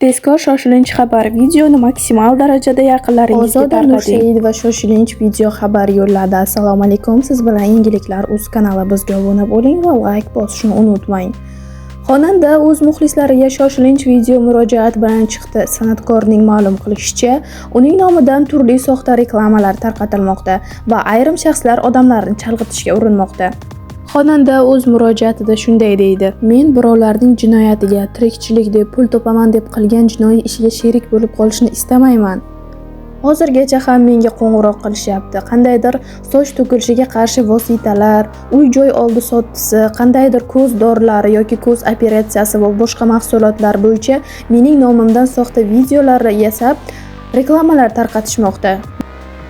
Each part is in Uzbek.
Tezkor shoshilinch xabar: videoni maksimal darajada yaqinlaringizga Ozoda tarqating. Nursaidova shoshilinch video xabar yo'lladi. Assalomu alaykum, siz bilan Yangiliklar.uz kanali. Bizga obuna bo'ling va like bosishni unutmang. Xonanda o'z muxlislariga shoshilinch video murojaat bilan chiqdi. San'atkorning ma'lum qilishicha, uning nomidan turli soxta reklamalar tarqatilmoqda va ayrim shaxslar odamlarni chalg'itishga urinmoqda. Xonanda o'z murojaatida shunday deydi: "Men birovlarning jinoyatiga tirikchilik deb pul topaman deb qilgan jinoiy ishiga sherik bo'lib qolishni istamayman. Hozirgacha ham menga qo'ng'iroq qilishyapti. Qandaydir soch to'kilishiga qarshi vositalar, uy-joy oldi sottisi, qandaydir ko'z dorilari yoki ko'z operatsiyasi va boshqa mahsulotlar bo'yicha mening nomimdan soxta videolar yasab, reklamalar tarqatishmoqda.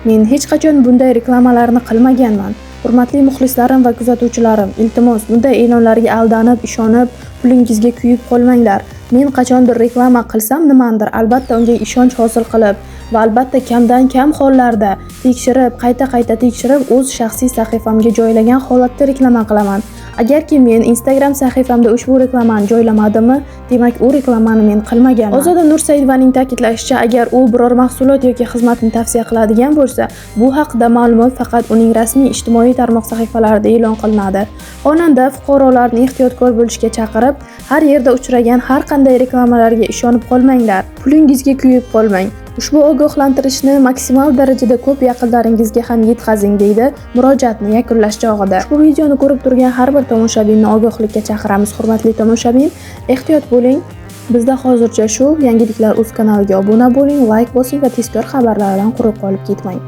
Men hech qachon bunday reklamalarni qilmaganman. Hurmatli muxlislarim va kuzatuvchilarim, iltimos bunday e'lonlarga aldanib, ishonib, pulingizga kuyib qolmanglar. Men qachondir reklama qilsam nimandir, albatta unga ishonch hosil qilib va albatta kamdan kam hollarda tekshirib, qayta tekshirib, o'z shaxsiy sahifamga joylagan holatda reklama qilaman. Agarki men Instagram sahifamda ushbu reklamani joylamadimmi, demak u reklamani men qilmaganman." Ozoda Nursaidovaning ta'kidlashicha, agar u biror mahsulot yoki xizmatni tavsiya qiladigan bo'lsa, bu haqida ma'lumot faqat uning rasmiy ijtimoiy tarmoq sahifalarida e'lon qilinadi. Xonanda fuqarolarni ehtiyotkor bo'lishga chaqirib, har yerda uchragan har qanday reklamalarga ishonib qolmanglar, pulingizga kuyib qolmang. Ushbu ogohlantirishni maksimal darajada ko'p yaqinlaringizga ham yetkazing, deydi murojaatni yakunlash chog'ida. Ushbu videoni ko'rib turgan har bir tomoshabinni ogohlikka chaqiramiz. Hurmatli tomoshabin, ehtiyot bo'ling. Bizda hozircha shu. Yangiliklar.uz kanaliga obuna bo'ling, like bosing va tezkor xabarlar bilan quruq qolib ketmang.